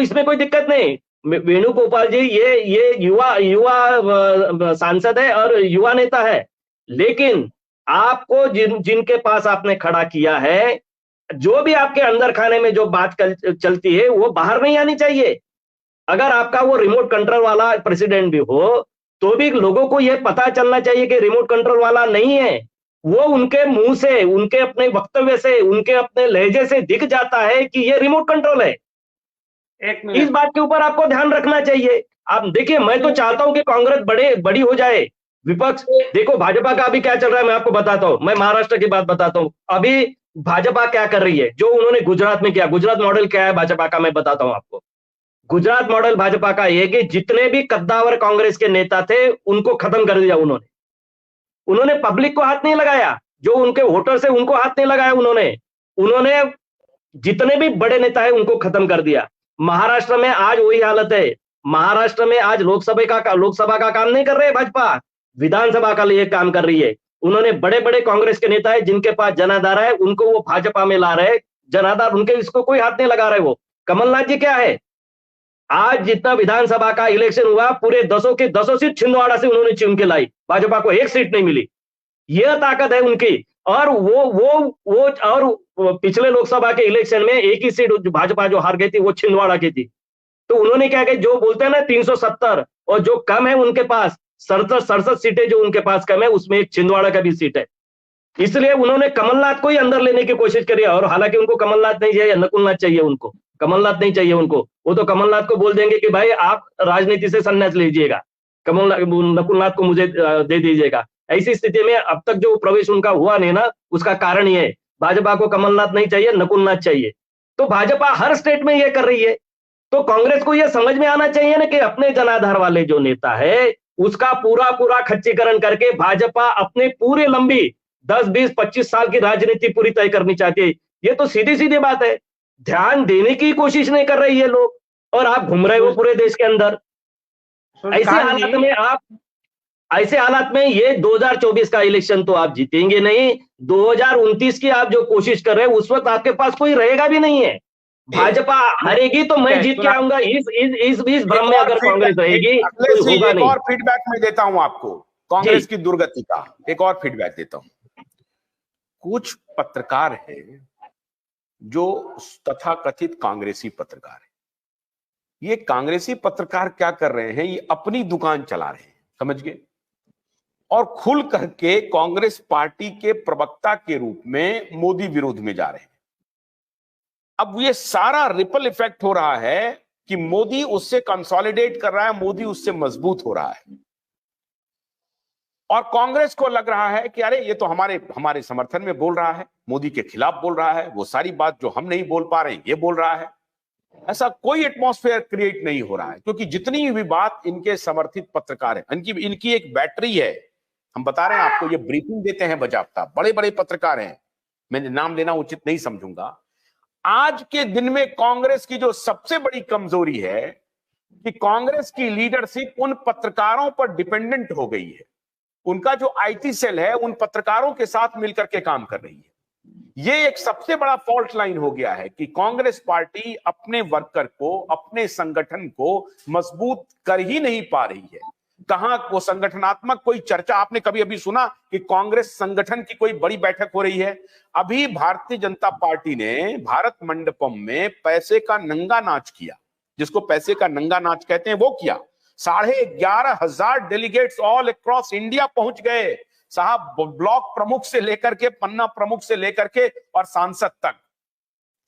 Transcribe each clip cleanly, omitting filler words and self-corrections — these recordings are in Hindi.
इसमें कोई दिक्कत नहीं। वेणुगोपाल जी ये युवा युवा सांसद है और युवा नेता है, लेकिन आपको जिनके पास आपने खड़ा किया है, जो भी आपके अंदर खाने में जो बात चलती है वो बाहर नहीं आनी चाहिए। अगर आपका वो रिमोट कंट्रोल वाला प्रेसिडेंट भी हो, तो भी लोगों को यह पता चलना चाहिए कि रिमोट कंट्रोल वाला नहीं है। वो उनके मुंह से, उनके अपने वक्तव्य से, उनके अपने लहजे से दिख जाता है कि ये रिमोट कंट्रोल है। एक इस मिनट। बात के ऊपर आपको ध्यान रखना चाहिए। आप देखिए, मैं तो चाहता हूं कि कांग्रेस बड़ी हो जाए। विपक्ष देखो, भाजपा का अभी क्या चल रहा है मैं आपको बताता हूं। मैं महाराष्ट्र की बात बताता हूं। अभी भाजपा क्या कर रही है, जो उन्होंने गुजरात में किया, गुजरात मॉडल क्या है भाजपा का, मैं बताता हूं आपको। गुजरात मॉडल भाजपा का ये कि जितने भी कद्दावर कांग्रेस के नेता थे उनको खत्म कर दिया उन्होंने। उन्होंने पब्लिक को हाथ नहीं लगाया, जो उनके वोटर से उनको हाथ नहीं लगाया उन्होंने। उन्होंने जितने भी बड़े नेता है उनको खत्म कर दिया। महाराष्ट्र में आज वही हालत है। महाराष्ट्र में आज लोकसभा का काम नहीं कर रहे भाजपा, विधानसभा का लिए काम कर रही है। उन्होंने बड़े बड़े कांग्रेस के नेता है जिनके पास जनाधार है, उनको वो भाजपा में ला रहे। जनाधार उनके, इसको कोई हाथ नहीं लगा रहे। वो कमलनाथ जी क्या है, आज जितना विधानसभा का इलेक्शन हुआ, पूरे दसों के दसों सीट छिंदवाड़ा से उन्होंने चुन के लाई। भाजपा को एक सीट नहीं मिली। यह ताकत है उनकी। और वो और पिछले लोकसभा के इलेक्शन में एक ही सीट भाजपा जो हार गई थी वो छिंदवाड़ा की थी। तो उन्होंने क्या किया, जो बोलते हैं ना 370, और जो कम है उनके पास 67 सीटें, जो उनके पास कम है उसमें एक छिंदवाड़ा का भी सीट है। इसलिए उन्होंने कमलनाथ को ही अंदर लेने की कोशिश करी। और हालांकि उनको कमलनाथ नहीं चाहिए, नकुलनाथ चाहिए उनको। कमलनाथ नहीं चाहिए उनको। वो तो कमलनाथ को बोल देंगे कि भाई आप राजनीति से संन्यास लीजिएगा, कमलनाथ नकुलनाथ को मुझे दे दीजिएगा। ऐसी स्थिति में अब तक जो प्रवेश उनका हुआ नहीं ना, उसका कारण ये है, भाजपा को कमलनाथ नहीं चाहिए, नकुलनाथ चाहिए। तो भाजपा हर स्टेट में ये कर रही है। तो कांग्रेस को यह समझ में आना चाहिए ना कि अपने जनाधार वाले जो नेता है उसका पूरा पूरा खच्चीकरण करके भाजपा अपने पूरे लंबी 10 20 25 साल की राजनीति पूरी तय करनी चाहती है। ये तो सीधी सीधी बात है। ध्यान देने की कोशिश नहीं कर रही है लोग, और आप घूम रहे हो पूरे देश के अंदर। ऐसे सूर्यकांत हालात जी, में आप ऐसे हालात में ये 2024 का इलेक्शन तो आप जीतेंगे नहीं। 2029 की आप जो कोशिश कर रहे हैं उस वक्त आपके पास कोई रहेगा भी नहीं है। भाजपा हारेगी तो ठीक मैं है, जीत के सुना। आऊंगा, इस एक भ्रम में और अगर कांग्रेस फीडबैक, एक रहेगी अखिलेश कोई जी, होगा एक नहीं। और फीडबैक मैं देता हूं आपको जी कांग्रेस की दुर्गति का। एक और फीडबैक देता हूं। कुछ पत्रकार हैं जो तथाकथित कांग्रेसी पत्रकार हैं। ये कांग्रेसी पत्रकार क्या कर रहे हैं, ये अपनी दुकान चला रहे हैं, समझ गए, और खुल करके कांग्रेस पार्टी के प्रवक्ता के रूप में मोदी विरोध में जा रहे हैं। अब ये सारा रिपल इफेक्ट हो रहा है कि मोदी उससे कंसोलिडेट कर रहा है, मोदी उससे मजबूत हो रहा है, और कांग्रेस को लग रहा है कि अरे ये तो हमारे हमारे समर्थन में बोल रहा है, मोदी के खिलाफ बोल रहा है, वो सारी बात जो हम नहीं बोल पा रहे ये बोल रहा है। ऐसा कोई एटमॉस्फेयर क्रिएट नहीं हो रहा है, क्योंकि जितनी भी बात इनके समर्थित पत्रकार है, इनकी इनकी एक बैटरी है। हम बता रहे हैं आपको, ये ब्रीफिंग देते हैं बजाबता, बड़े बड़े पत्रकार हैं, मैं नाम लेना उचित नहीं समझूंगा। आज के दिन में कांग्रेस की जो सबसे बड़ी कमजोरी है कि कांग्रेस की लीडरशिप उन पत्रकारों पर डिपेंडेंट हो गई है। उनका जो आईटी सेल है उन पत्रकारों के साथ मिलकर के काम कर रही है। ये एक सबसे बड़ा फॉल्ट लाइन हो गया है कि कांग्रेस पार्टी अपने वर्कर को, अपने संगठन को मजबूत कर ही नहीं पा रही है। कहां वो संगठनात्मक कोई चर्चा आपने कभी अभी सुना कि कांग्रेस संगठन की कोई बड़ी बैठक हो रही है? अभी भारतीय जनता पार्टी ने भारत मंडपम में पैसे का नंगा नाच किया, जिसको पैसे का नंगा नाच कहते हैं, वो किया। 11,500 डेलीगेट्स ऑल अक्रॉस इंडिया पहुंच गए साहब, ब्लॉक प्रमुख से लेकर के, पन्ना प्रमुख से लेकर के और सांसद तक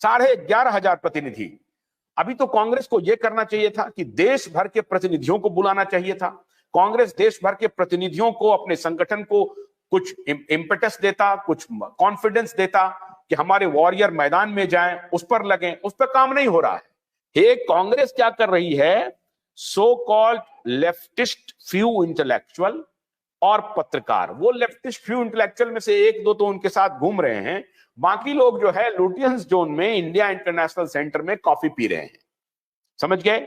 11,500 प्रतिनिधि। अभी तो कांग्रेस को यह करना चाहिए था कि देश भर के प्रतिनिधियों को बुलाना चाहिए था। कांग्रेस देश भर के प्रतिनिधियों को, अपने संगठन को कुछ इम्पेटस देता, कुछ कॉन्फिडेंस देता कि हमारे वॉरियर मैदान में जाएं, उस पर लगें। उस पर काम नहीं हो रहा है। ये कांग्रेस क्या कर रही है, so called leftist few intellectual और पत्रकार, वो लेफ्टिस्ट फ्यू इंटेलेक्चुअल में से एक दो तो उनके साथ घूम रहे हैं, बाकी लोग जो है लुटियंस जोन में इंडिया इंटरनेशनल सेंटर में कॉफी पी रहे हैं, समझ गए।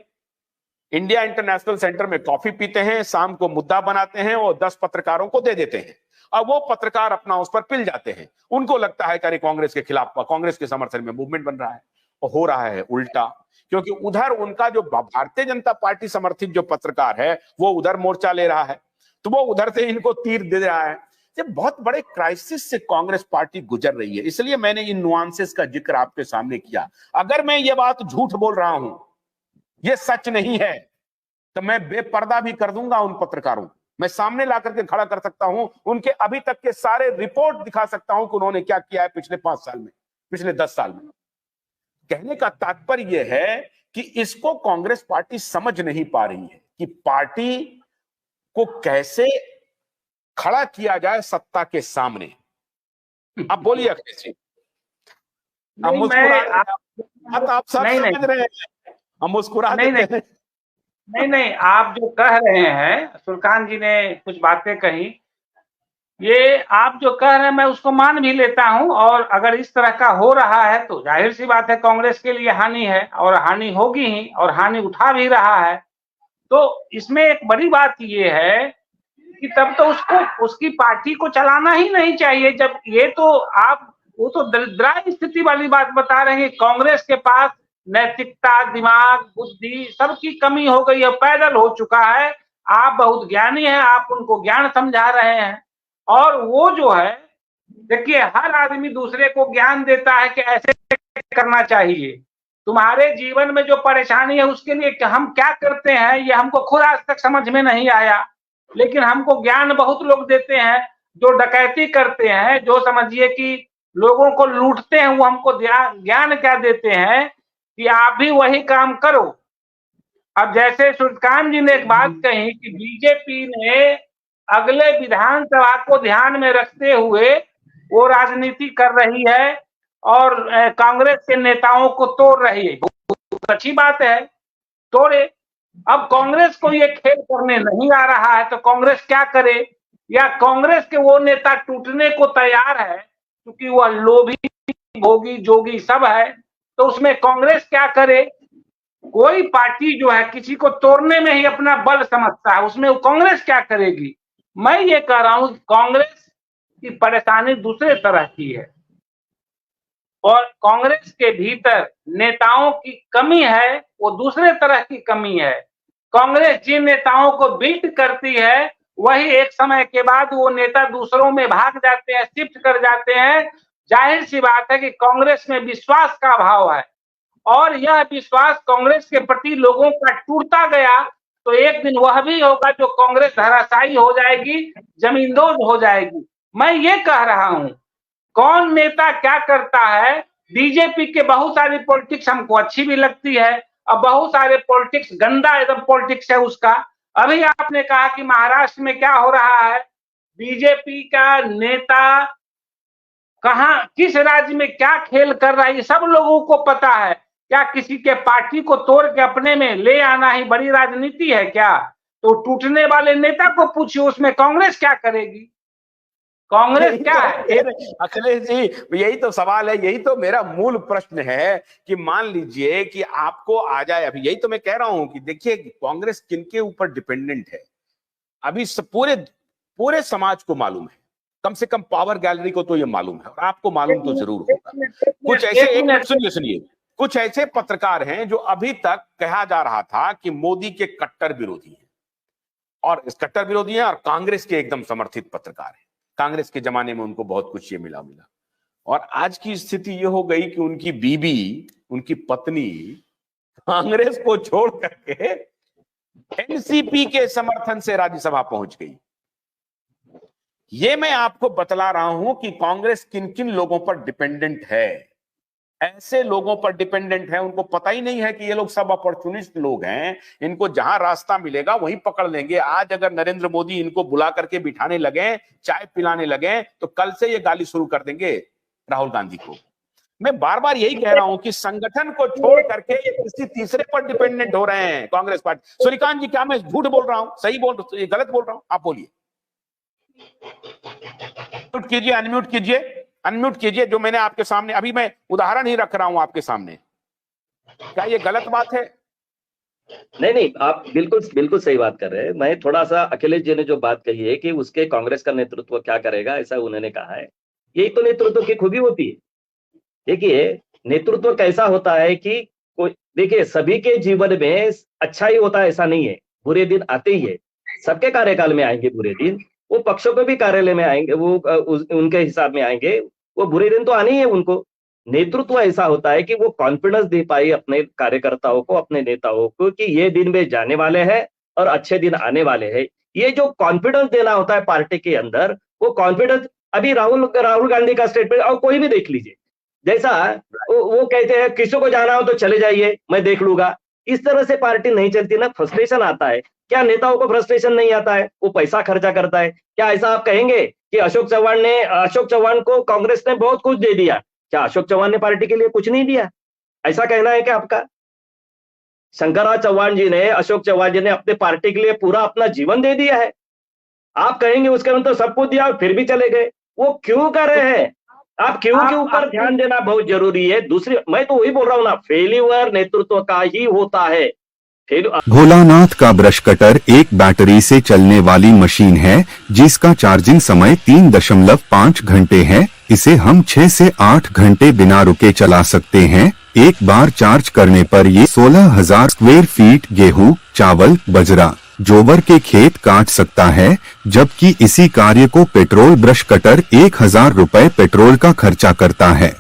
इंडिया इंटरनेशनल सेंटर में कॉफी पीते हैं, शाम को मुद्दा बनाते हैं और 10 पत्रकारों को दे देते हैं, और वो पत्रकार अपना उस पर पिल जाते हैं। उनको लगता है कि अरे कांग्रेस के खिलाफ, कांग्रेस के समर्थन में मूवमेंट बन रहा है। हो रहा है उल्टा, क्योंकि उधर उनका जो भारतीय जनता पार्टी समर्थित जो पत्रकार है वो उधर मोर्चा ले रहा है, तो वो उधर से इनको तीर दे रहा है। ये बहुत बड़े क्राइसिस से कांग्रेस पार्टी गुजर रही है, इसलिए मैंने इन नुआंसेस का जिक्र आपके सामने किया। अगर मैं ये बात झूठ बोल रहा हूं, ये सच नहीं है, तो मैं बेपर्दा भी कर दूंगा उन पत्रकारों, मैं सामने ला करके खड़ा कर सकता हूं, उनके अभी तक के सारे रिपोर्ट दिखा सकता हूं कि उन्होंने क्या किया है पिछले 5 साल में, पिछले 10 साल में। कहने का तात्पर्य यह है कि इसको कांग्रेस पार्टी समझ नहीं पा रही है कि पार्टी को कैसे खड़ा किया जाए सत्ता के सामने। अब बोलिए अखिलेश जी, अब मुस्कुरा आप सब समझ रहे हैं, हम मुस्कुरा देते हैं। नहीं, आप जो कह रहे हैं, सुल्तान जी ने कुछ बातें कही, ये आप जो कह रहे हैं मैं उसको मान भी लेता हूं, और अगर इस तरह का हो रहा है तो जाहिर सी बात है कांग्रेस के लिए हानि है, और हानि होगी ही, और हानि उठा भी रहा है। तो इसमें एक बड़ी बात ये है कि तब तो उसको, उसकी पार्टी को चलाना ही नहीं चाहिए। जब ये तो आप, वो तो दरिद्राई स्थिति वाली बात बता रहे हैं, कांग्रेस के पास नैतिकता, दिमाग, बुद्धि सबकी कमी हो गई है, पैदल हो चुका है। आप बहुत ज्ञानी हैं, आप उनको ज्ञान समझा रहे हैं, और वो जो है, देखिए हर आदमी दूसरे को ज्ञान देता है कि ऐसे करना चाहिए। तुम्हारे जीवन में जो परेशानी है उसके लिए हम क्या करते हैं ये हमको खुद आज तक समझ में नहीं आया, लेकिन हमको ज्ञान बहुत लोग देते हैं। जो डकैती करते हैं, जो समझिए कि लोगों को लूटते हैं, वो हमको ज्ञान क्या देते हैं कि आप भी वही काम करो। अब जैसे सुल्तान जी ने एक बात कही कि बीजेपी ने अगले विधानसभा को ध्यान में रखते हुए वो राजनीति कर रही है और कांग्रेस के नेताओं को तोड़ रही है। बहुत अच्छी बात है, तोड़े। अब कांग्रेस को ये खेल करने नहीं आ रहा है तो कांग्रेस क्या करे, या कांग्रेस के वो नेता टूटने को तैयार है क्योंकि वह लोभी, भोगी, जोगी सब है, तो उसमें कांग्रेस क्या करे। कोई पार्टी जो है किसी को तोड़ने में ही अपना बल समझता है, उसमें कांग्रेस क्या करेगी। मैं ये कह रहा हूं कांग्रेस की परेशानी दूसरे तरह की है, और कांग्रेस के भीतर नेताओं की कमी है, वो दूसरे तरह की कमी है। कांग्रेस जिन नेताओं को बिल्ड करती है वही एक समय के बाद वो नेता दूसरों में भाग जाते हैं, शिफ्ट कर जाते हैं। जाहिर सी बात है कि कांग्रेस में विश्वास का अभाव है, और यह विश्वास कांग्रेस के प्रति लोगों का टूटता गया तो एक दिन वह भी होगा जो कांग्रेस धराशायी हो जाएगी, जमींदोज हो जाएगी। मैं ये कह रहा हूं कौन नेता क्या करता है। बीजेपी के बहुत सारी पॉलिटिक्स हमको अच्छी भी लगती है, और बहुत सारे पॉलिटिक्स गंदा एकदम पॉलिटिक्स है उसका। अभी आपने कहा कि महाराष्ट्र में क्या हो रहा है, बीजेपी का नेता कहां, किस राज्य में क्या खेल कर रहा है, ये सब लोगों को पता है। क्या किसी के पार्टी को तोड़ के अपने में ले आना ही बड़ी राजनीति है क्या? तो टूटने वाले नेता को पूछिए उसमें कांग्रेस क्या करेगी। कांग्रेस क्या है? अखिलेश जी, यही तो सवाल है, यही तो मेरा मूल प्रश्न है कि मान लीजिए कि आपको आ जाए, अभी यही तो मैं कह रहा हूं कि देखिए कांग्रेस किनके ऊपर डिपेंडेंट है। अभी पूरे पूरे समाज को मालूम है, कम से कम पावर गैलरी को तो ये मालूम है, और आपको मालूम तो जरूर होगा। कुछ ऐसे, सुनिए, कुछ ऐसे पत्रकार हैं जो अभी तक कहा जा रहा था कि मोदी के कट्टर विरोधी हैं, और इस कट्टर विरोधी हैं और कांग्रेस के एकदम समर्थित पत्रकार हैं। कांग्रेस के जमाने में उनको बहुत कुछ ये मिला, और आज की स्थिति ये हो गई कि उनकी बीबी, उनकी पत्नी कांग्रेस को छोड़ करके एनसीपी के समर्थन से राज्यसभा पहुंच गई। ये मैं आपको बतला रहा हूं कि कांग्रेस किन किन लोगों पर डिपेंडेंट है। ऐसे लोगों पर डिपेंडेंट है, उनको पता ही नहीं है कि ये लोग सब अपॉर्चुनिस्ट लोग हैं, इनको जहां रास्ता मिलेगा वहीं पकड़ लेंगे। आज अगर नरेंद्र मोदी इनको बुला करके बिठाने लगे, चाय पिलाने लगे, तो कल से ये गाली शुरू कर देंगे राहुल गांधी को। मैं बार बार यही कह रहा हूं कि संगठन को छोड़ करके ये किसी तीसरे पर डिपेंडेंट हो रहे हैं कांग्रेस पार्टी। सूर्यकांत जी, क्या मैं झूठ बोल रहा हूं, सही बोल, गलत बोल रहा हूं? आप बोलिए, अनम्यूट कीजिए, अनम्यूट कीजिए, अनम्यूट कीजिए। जो मैंने आपके सामने अभी मैं उदाहरण ही रख रहा हूं आपके सामने, क्या ये गलत बात है? नहीं, आप बिल्कुल बिल्कुल सही बात कर रहे हैं। मैं थोड़ा सा, अखिलेश जी ने जो बात कही है कि उसके कांग्रेस का नेतृत्व क्या करेगा, ऐसा उन्होंने कहा है, यही तो नेतृत्व की खूबी होती है। देखिए नेतृत्व कैसा होता है कि कोई, देखिए सभी के जीवन में अच्छा ही होता है ऐसा नहीं है, बुरे दिन आते ही है, सबके कार्यकाल में आएंगे बुरे दिन, वो पक्षों के भी कार्यालय में आएंगे, वो उनके हिसाब में आएंगे, वो बुरे दिन तो आने ही है उनको। नेतृत्व ऐसा होता है कि वो कॉन्फिडेंस दे पाए अपने कार्यकर्ताओं को, अपने नेताओं को कि ये दिन में जाने वाले हैं और अच्छे दिन आने वाले हैं। ये जो कॉन्फिडेंस देना होता है पार्टी के अंदर, वो कॉन्फिडेंस, अभी राहुल गांधी का स्टेटमेंट और कोई भी देख लीजिए, जैसा वो कहते हैं किसी को जाना हो तो चले जाइए, मैं देख लूंगा। इस तरह से पार्टी नहीं चलती ना, फ्रस्ट्रेशन आता है। क्या नेताओं को फ्रस्ट्रेशन नहीं आता है? वो पैसा खर्चा करता है। क्या ऐसा आप कहेंगे कि अशोक चौहान को कांग्रेस ने बहुत कुछ दे दिया? क्या अशोक चौहान ने पार्टी के लिए कुछ नहीं दिया? ऐसा कहना है क्या आपका? शंकरराव चौहान जी ने, अशोक चौहान जी ने अपने पार्टी के लिए पूरा अपना जीवन दे दिया है। आप कहेंगे उसके अंदर तो सब कुछ दिया और फिर भी चले गए, वो क्यों कर रहे हैं? आप क्यों के ऊपर ध्यान देना बहुत जरूरी है। दूसरी, मैं तो वही बोल रहा हूँ ना, फेल्यूर नेतृत्व का ही होता है। भोलानाथ का ब्रश कटर एक बैटरी से चलने वाली मशीन है जिसका चार्जिंग समय 3.5 घंटे है। इसे हम 6 से 8 घंटे बिना रुके चला सकते हैं। एक बार चार्ज करने पर ये 16,000 स्क्वायर फीट गेहूं, चावल, बजरा, जोवर के खेत काट सकता है, जबकि इसी कार्य को पेट्रोल ब्रश कटर 1,000 रुपए पेट्रोल का खर्चा करता है।